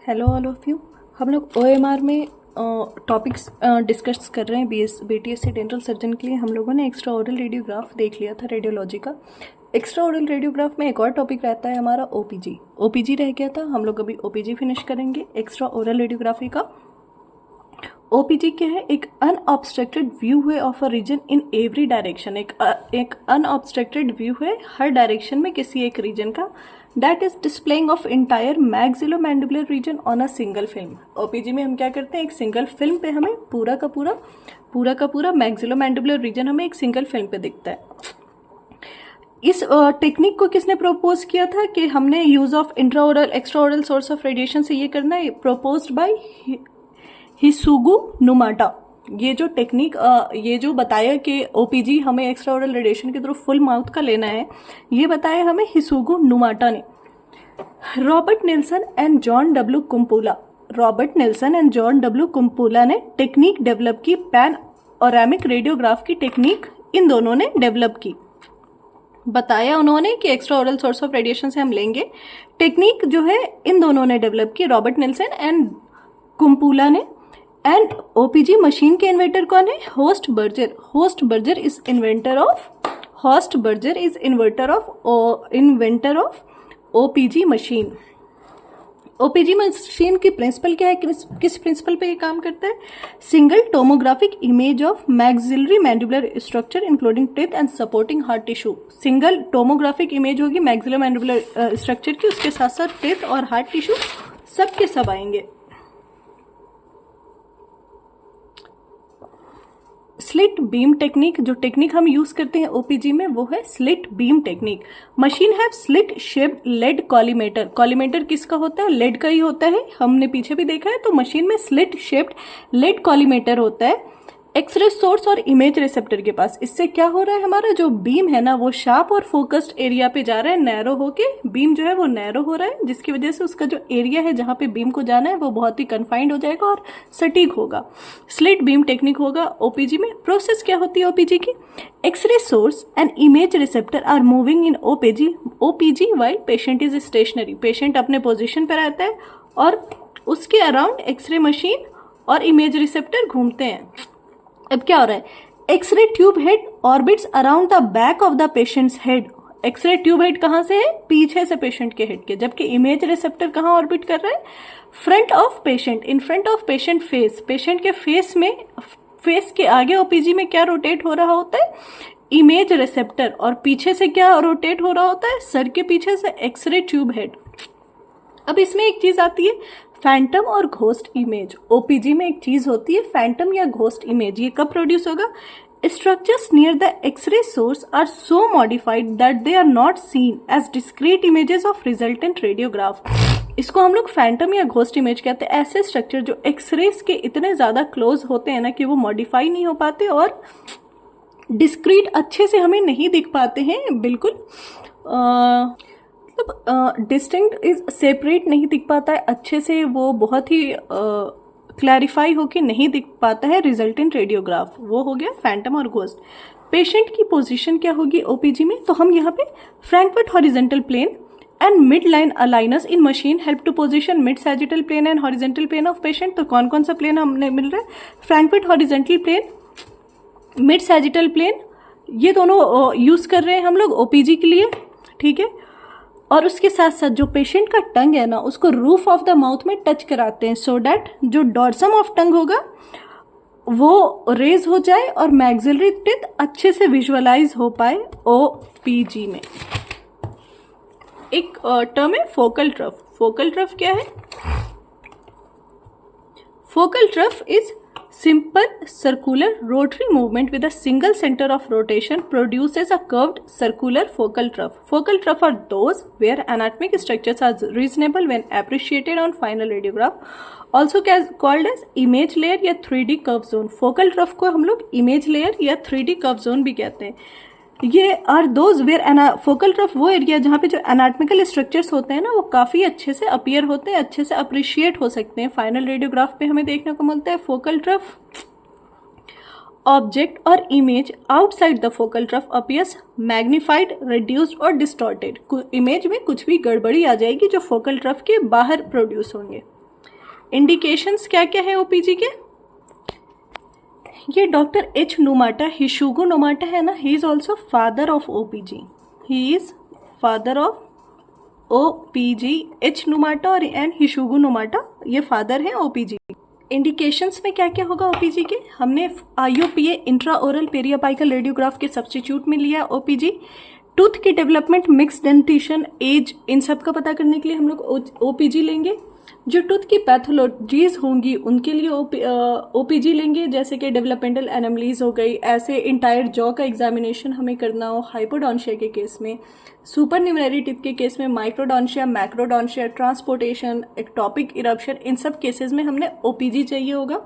Hello all of you. हम लोग OMR में टॉपिक्स डिस्कस कर रहे हैं। बीटीएससी डेंटल सर्जन के लिए हम लोगों ने एक्स्ट्रा ओरल रेडियोग्राफ देख लिया था, रेडियोलॉजी का। एक्स्ट्रा ओरल रेडियोग्राफ में एक और टॉपिक रहता है हमारा ओपीजी। ओपीजी रह गया था, हम लोग अभी ओपीजी फिनिश करेंगे एक्स्ट्रा ओरल रेडियोग्राफी का। ओपीजी क्या है? एक अनऑब्स्ट्रक्टेड व्यू है of a region in every direction. एक अनऑब्स्ट्रक्टेड व्यू है हर डायरेक्शन में किसी एक रीजन का। That is displaying of entire maxillomandibular region on a single film. OPG में हम क्या करते हैं, एक सिंगल फिल्म पे हमें पूरा का पूरा मैक्सिलोमैंडिबुलर रीजन हमें एक सिंगल फिल्म पे दिखता है। इस टेक्निक को किसने प्रपोज किया था कि हमने use of intraoral extraoral source of radiation से ये करना है? Proposed by Hisugu Numata. ये जो टेक्निक ये जो बताया कि ओपीजी हमें एक्स्ट्रा ओरल रेडिएशन के थ्रू फुल माउथ का लेना है, ये बताया हमें हिसुगु नुमाटा ने। Robert Nelson and John W Kumpula ने टेक्निक डेवलप की। पैन ओरामिक रेडियोग्राफ की टेक्निक इन दोनों ने डेवलप की। बताया उन्होंने कि extra oral source of radiation से हम लेंगे। टेक्निक जो है इन दोनों ने डेवलप की, रॉबर्ट नेल्सन एंड कुम्पुला ने। एंड ओपीजी मशीन के इन्वेंटर कौन है? Host Berger is inventor of OPG machine. OPG machine की प्रिंसिपल क्या है? किस प्रिंसिपल पे ये काम करता है? Single tomographic image of maxillary mandibular structure including teeth and supporting heart tissue. Single tomographic image होगी मैक्सिलरी मैंडिबुलर स्ट्रक्चर की, उसके साथ साथ टेथ और हार्ट टिश्यू सब के सब आएंगे। स्लिट बीम टेक्निक, जो टेक्निक हम यूज करते हैं ओपीजी में वो है slit beam technique. Machine have slit shaped lead collimator. Collimator किसका होता है? लेड का ही होता है, हमने पीछे भी देखा है। तो मशीन में स्लिट शेप्ड लेड कॉलीमेटर होता है एक्सरे सोर्स और इमेज रिसेप्टर के पास। इससे क्या हो रहा है, हमारा जो बीम है ना वो शार्प और फोकस्ड एरिया पे जा रहा है, नैरो होके बीम जो है वो नैरो हो रहा है, जिसकी वजह से उसका जो एरिया है जहां पे बीम को जाना है वो बहुत ही कन्फाइंड हो जाएगा और सटीक होगा। स्लिट बीम टेक्निक होगा ओपीजी में। प्रोसेस क्या होती है ओपीजी की? X-ray source and image receptor are moving in OPG while patient is stationary. Patient अपने पोजिशन पर रहता है और उसके अराउंड एक्सरे मशीन और इमेज रिसेप्टर घूमते हैं। अब क्या हो रहा है? X-ray tube head orbits around the back of the patient's head. X-ray tube head कहां से है? पीछे से पेशेंट के हेड के। जबकि इमेज रिसेप्टर कहां ऑर्बिट कर रहा है? Front of patient, in front of patient face. Patient के फेस में, फेस के आगे ओपीजी में क्या रोटेट हो रहा होता है? Image receptor. और पीछे से क्या रोटेट हो रहा होता है? सर के पीछे से एक्सरे ट्यूब हेड। अब इसमें एक चीज आती है फैंटम और घोस्ट इमेज। ओपीजी में एक चीज होती है फैंटम या घोस्ट इमेज। ये कब प्रोड्यूस होगा? Structures near the x-ray source are so modified that they are not seen as discrete images of resultant radiograph. इसको हम लोग फैंटम या घोस्ट इमेज कहते हैं। ऐसे स्ट्रक्चर जो एक्सरेज के इतने ज्यादा क्लोज होते हैं ना कि वो मॉडिफाई नहीं हो पाते और डिस्क्रीट अच्छे से हमें नहीं दिख पाते हैं, बिल्कुल डिस्टिंक्ट इज सेपरेट नहीं दिख पाता है अच्छे से, वो बहुत ही क्लैरिफाई होके नहीं दिख पाता है रिजल्टेंट रेडियोग्राफ। वो हो गया फैंटम और घोस्ट। पेशेंट की पोजीशन क्या होगी ओपीजी में? तो हम यहाँ पे Frankfurt horizontal plane and mid line aligners in machine help to position mid sagittal plane and horizontal plane of patient. तो कौन कौन सा प्लेन हमने मिल रहा है? Frankfurt horizontal plane, mid sagittal plane, ये दोनों यूज कर रहे हैं हम लोग ओपीजी के लिए, ठीक है। और उसके साथ साथ जो पेशेंट का टंग है ना उसको रूफ ऑफ द माउथ में टच कराते हैं सो दैट जो डॉर्सम ऑफ टंग होगा वो रेज हो जाए और मैक्सिलरी टिथ अच्छे से विजुअलाइज हो पाए ओपीजी में। एक टर्म है फोकल ट्रफ। फोकल ट्रफ क्या है? Focal trough is simple circular rotary movement with a single center of rotation produces a curved circular focal trough. Focal trough are those where anatomic structures are reasonable when appreciated on final radiograph. Also called as image layer या 3D curve zone. Focal trough को हम लोग image layer या 3D curve zone भी कहते हैं। ये are those where focal trough वो एरिया जहाँ पे जो एनाटॉमिकल स्ट्रक्चर्स होते हैं ना वो काफी अच्छे से अपीयर होते हैं, अच्छे से अप्रिशिएट हो सकते हैं। फाइनल रेडियोग्राफ पे हमें देखने को मिलता है फोकल ट्रफ ऑब्जेक्ट और image outside the focal trough appears magnified, reduced और डिस्टॉर्टेड। इमेज में कुछ भी गड़बड़ी आ जाएगी जो फोकल ट्रफ के बाहर प्रोड्यूस होंगे। इंडिकेशंस क्या क्या है ओपीजी के? ये डॉक्टर एच नुमाटा, हिशुगु नुमाटा है ना, he is also father of OPG, he is father of OPG. H Numata और एंड हिशुगु नुमाटा ये फादर है ओपीजी। इंडिकेशंस में क्या क्या होगा ओपीजी के? हमने आईओपीए इंट्राओरल पेरियापाइकल रेडियोग्राफ के सब्स्टिट्यूट में लिया ओपीजी। टूथ की डेवलपमेंट, मिक्स डेंटिशन, एज, इन सब का पता करने के लिए हम लोग ओपीजी लेंगे। जो टूथ की पैथोलॉजीज होंगी उनके लिए ओपीजी लेंगे, जैसे कि डेवलपमेंटल एनोमलीज हो गई, ऐसे इंटायर जॉ का एग्जामिनेशन हमें करना हो हाइपोडोंशिया के केस में, सुपर न्यूमेररी टिथ के केस में माइक्रोडोंशिया, मैक्रोडोंशिया, ट्रांसपोर्टेशन, एक्टोपिक इरप्शन, इन सब केसेस में हमने ओपीजी चाहिए होगा।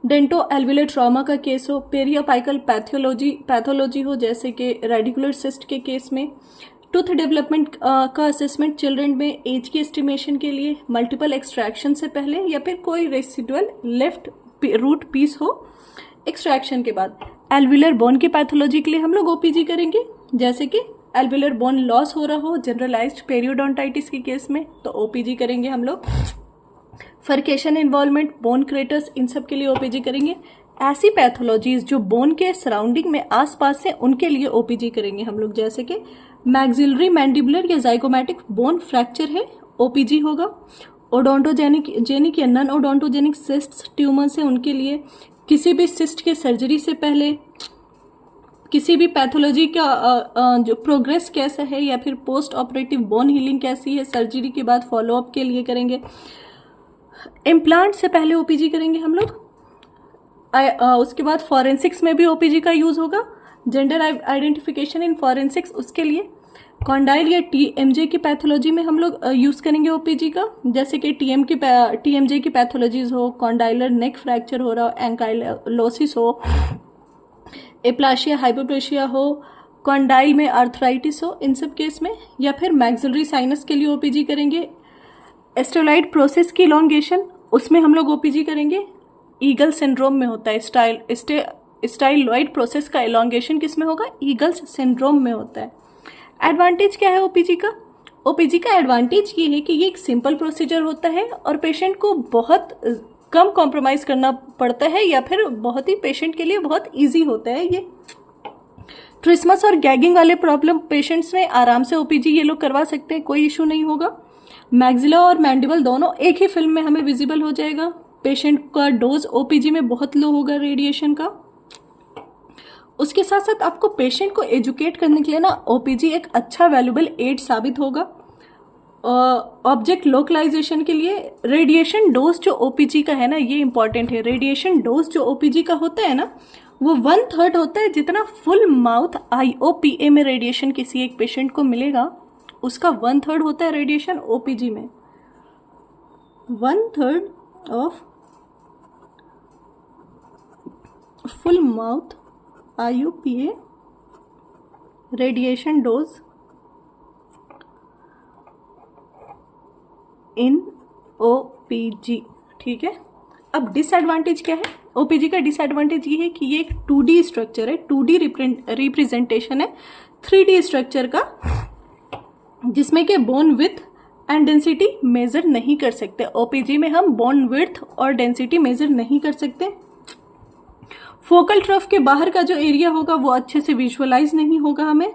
डेंटो एल्विलर ट्रॉमा का केस हो, पेरियापाइकल पैथोलॉजी हो जैसे कि रेडिकुलर सिस्ट के केस में, टूथ डेवलपमेंट का असेसमेंट चिल्ड्रन में एज की एस्टिमेशन के लिए, मल्टीपल एक्सट्रैक्शन से पहले या फिर कोई रेसिडुअल लेफ्ट रूट पीस हो एक्सट्रैक्शन के बाद। एल्विलर बोन की पैथोलॉजी के लिए हम लोग ओपीजी करेंगे, जैसे कि एल्विलर बोन लॉस हो रहा हो जनरलाइज्ड पेरियोडोंटाइटिस के केस में तो ओपीजी करेंगे हम लोग। फर्केशन इन्वॉल्वमेंट, बोन क्रेटर्स, इन सब के लिए ओपीजी करेंगे। ऐसी पैथोलॉजीज जो बोन के सराउंडिंग में आसपास से उनके लिए ओपीजी करेंगे हम लोग, जैसे कि मैक्सिलरी मैंडिबुलर या जाइगोमैटिक बोन फ्रैक्चर है ओपीजी होगा। ओडोंटोजेनिक या नॉन ओडोंटोजेनिक सिस्ट्स ट्यूमर्स है उनके लिए, किसी भी सिस्ट के सर्जरी से पहले, किसी भी पैथोलॉजी का जो प्रोग्रेस कैसा है या फिर पोस्ट ऑपरेटिव बोन हीलिंग कैसी है सर्जरी के बाद फॉलोअप के लिए करेंगे। इम्प्लांट से पहले ओपीजी करेंगे हम लोग। उसके बाद फॉरेंसिक्स में भी ओपीजी का यूज होगा, जेंडर आइडेंटिफिकेशन इन फॉरेंसिक्स, उसके लिए कॉन्डाइल या टीएमजे की पैथोलॉजी में हम लोग यूज करेंगे ओपीजी का, जैसे कि टीएमजे की पैथोलॉजीज हो, कॉन्डाइलर नेक फ्रैक्चर हो रहा हो, एंकाइलोसिस हो, एप्लाशिया हाइपोप्लेशिया हो, कॉन्डाइल में आर्थराइटिस हो, इन सब केस में, या फिर मैक्सिलरी साइनस के लिए ओपीजी करेंगे। एस्टेरॉइड प्रोसेस की इलॉन्गेशन, उसमें हम लोग ओपीजी करेंगे। ईगल सिंड्रोम में होता है स्टाइलॉइड प्रोसेस का इलॉन्गेशन, किस में होगा? ईगल्स सिंड्रोम में होता है। एडवांटेज क्या है ओपीजी का? ओपीजी का एडवांटेज ये है कि ये एक सिंपल प्रोसीजर होता है और पेशेंट को बहुत कम कॉम्प्रोमाइज करना पड़ता है, या फिर बहुत ही पेशेंट के लिए बहुत इजी होता है ये। ट्रिस्मस और गैगिंग वाले प्रॉब्लम पेशेंट्स में आराम से ओपीजी ये लोग करवा सकते हैं, कोई इशू नहीं होगा। मैक्सिला और मैंडिबल दोनों एक ही फिल्म में हमें विजिबल हो जाएगा। पेशेंट का डोज ओपीजी में बहुत लो होगा रेडिएशन का। उसके साथ साथ आपको पेशेंट को एजुकेट करने के लिए ना ओपीजी एक अच्छा वैल्यूबल एड साबित होगा। ऑब्जेक्ट लोकलाइजेशन के लिए रेडिएशन डोज जो ओपीजी का है ना, ये इंपॉर्टेंट है। रेडिएशन डोज जो ओपीजी का होता है ना, वो 1/3 होता है जितना फुल माउथ आईओपीए में रेडिएशन किसी एक पेशेंट को मिलेगा, उसका 1/3 होता है रेडिएशन ओपीजी में। 1/3 of full mouth IUPA radiation dose in OPG, ठीक है। अब डिसएडवांटेज क्या है? ओपीजी का डिसएडवांटेज ये है कि ये एक 2D स्ट्रक्चर है, 2D रिप्रेजेंटेशन है 3D स्ट्रक्चर का, जिसमें कि bone width and density measure नहीं कर सकते। ओपीजी में हम बोन विड्थ और डेंसिटी मेजर नहीं कर सकते। फोकल ट्रफ के बाहर का जो एरिया होगा वो अच्छे से विजुअलाइज नहीं होगा हमें।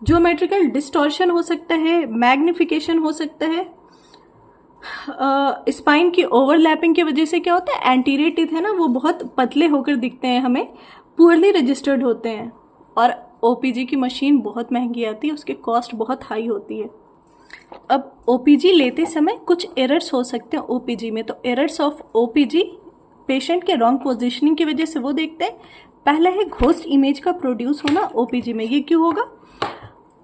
ज्योमेट्रिकल डिस्टॉर्शन हो सकता है, मैग्निफिकेशन हो सकता है। स्पाइन की ओवरलैपिंग की वजह से क्या होता है, एंटीरियर टीथ है ना, वो बहुत पतले होकर दिखते हैं हमें, पुअरली रजिस्टर्ड होते हैं। और ओपीजी की मशीन बहुत महंगी आती है, उसकी कॉस्ट बहुत हाई होती है। अब ओपीजी लेते समय कुछ एरर्स हो सकते हैं ओपीजी में। तो एरर्स ऑफ ओपीजी, पेशेंट के रॉन्ग पोजीशनिंग की वजह से वो देखते हैं। पहला है घोस्ट इमेज का प्रोड्यूस होना ओपीजी में। ये क्यों होगा?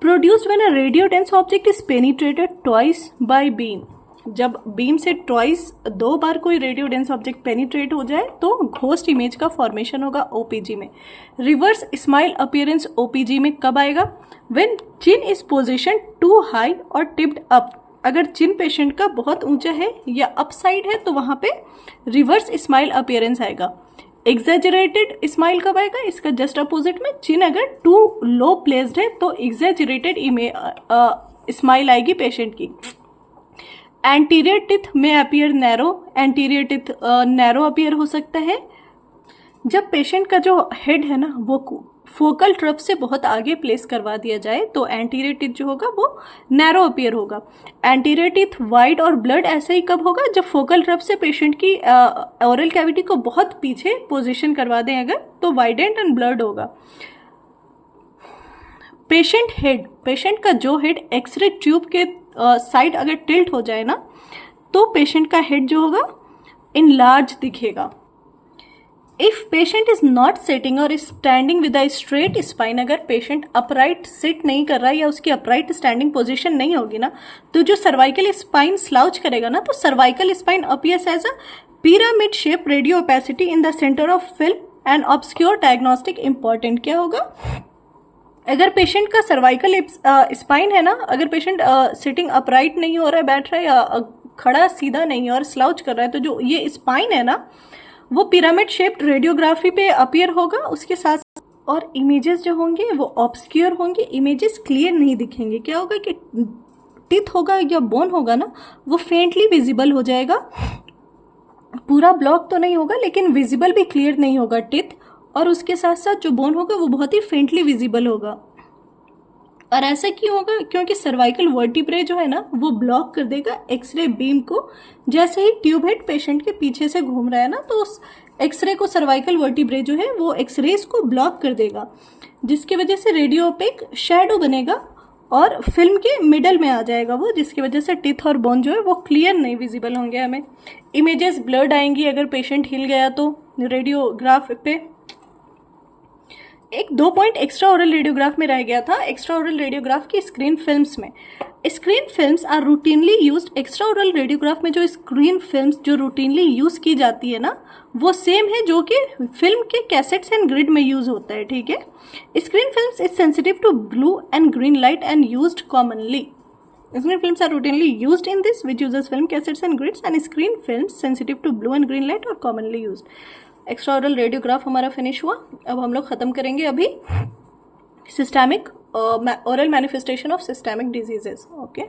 Produced when a radio dense object is penetrated twice by beam. जब बीम से ट्वाइस 2 बार कोई रेडियो डेंस ऑब्जेक्ट पेनिट्रेट हो जाए तो घोस्ट इमेज का फॉर्मेशन होगा ओपीजी में। रिवर्स स्माइल अपीयरेंस ओपीजी में कब आएगा? When chin is position to high और टिप्ड अप। अगर चिन पेशेंट का बहुत ऊंचा है या अप साइड है तो वहां पे रिवर्स स्माइल अपीयरेंस आएगा। एग्जैजरेटेड स्माइल कब आएगा? इसका जस्ट अपोजिट में, चिन अगर टू लो प्लेस्ड है तो एग्जैजरेटेड स्माइल आएगी पेशेंट की। एंटीरियर टिथ में appear narrow, anterior teeth narrow appear हो सकता है। जब पेशेंट का जो हेड है ना वो फोकल ट्रफ से बहुत आगे प्लेस करवा दिया जाए तो एंटीरियर टिथ जो होगा वो नैरो अपीयर होगा। एंटीरियर टिथ वाइड और ब्लड ऐसे ही कब होगा, जब फोकल ट्रफ से पेशेंट की ओरल कैविटी को बहुत पीछे पोजीशन करवा दें अगर, तो वाइडेंड एंड ब्लड होगा। पेशेंट हेड, पेशेंट का जो हेड एक्सरे ट्यूब के साइड अगर टिल्ट हो जाए ना तो पेशेंट का हेड जो होगा इनलार्ज दिखेगा। If patient is not sitting और standing with a straight spine, अगर पेशेंट अपराइट सिट नहीं कर रहा है या उसकी अपराइट स्टैंडिंग पोजीशन नहीं होगी ना तो जो सर्वाइकल स्पाइन स्लाउच करेगा ना तो cervical spine appears as a pyramid shape radio opacity in the centre of film and obscure diagnostic important. क्या होगा, अगर पेशेंट का सर्वाइकल स्पाइन है ना, अगर पेशेंट सिटिंग अपराइट नहीं हो रहा है, बैठ रहा है या खड़ा सीधा नहीं है और स्लाउच कर रहा है, तो जो ये स्पाइन है ना वो पिरामिड शेप्ड रेडियोग्राफी पे अपीयर होगा। उसके साथ और इमेजेस जो होंगे वो ऑब्सक्योर होंगे, इमेजेस क्लियर नहीं दिखेंगे। क्या होगा कि टिथ होगा या बोन होगा ना वो फेंटली विजिबल हो जाएगा, पूरा ब्लॉक तो नहीं होगा लेकिन विजिबल भी क्लियर नहीं होगा टिथ, और उसके साथ साथ जो बोन होगा वो बहुत ही फेंटली विजिबल होगा। और ऐसा क्यों होगा, क्योंकि सर्वाइकल वर्टिब्रे जो है ना वो ब्लॉक कर देगा एक्सरे बीम को। जैसे ही ट्यूब हेड पेशेंट के पीछे से घूम रहा है ना तो उस एक्सरे को सर्वाइकल वर्टिब्रे जो है वो एक्सरेज को ब्लॉक कर देगा, जिसकी वजह से रेडियो ओपेक शैडो बनेगा और फिल्म के मिडल में आ जाएगा वो, जिसकी वजह से टिथ और बोन जो है वो क्लियर नहीं विजिबल होंगे हमें। इमेजेस ब्लर्ड आएंगी अगर पेशेंट हिल गया तो रेडियोग्राफ पे। एक 2 पॉइंट एक्स्ट्रा ओरल रेडियोग्राफ में रह गया था, एक्स्ट्रा ओरल रेडियोग्राफ की स्क्रीन फिल्म्स में। Screen films are routinely used, extra oral radiograph में जो स्क्रीन फिल्म्स जो रूटीनली यूज की जाती है ना वो सेम है जो कि फिल्म के कैसेट्स एंड ग्रिड में यूज होता है, ठीक है। Screen films is sensitive to blue and green light and used commonly. Screen films are routinely used in this, which uses film cassettes and grids, and screen films sensitive to blue and green light are commonly used. Extra oral radiograph हमारा finish हुआ। अब हम लोग खत्म करेंगे अभी systemic oral manifestation of systemic diseases. Okay.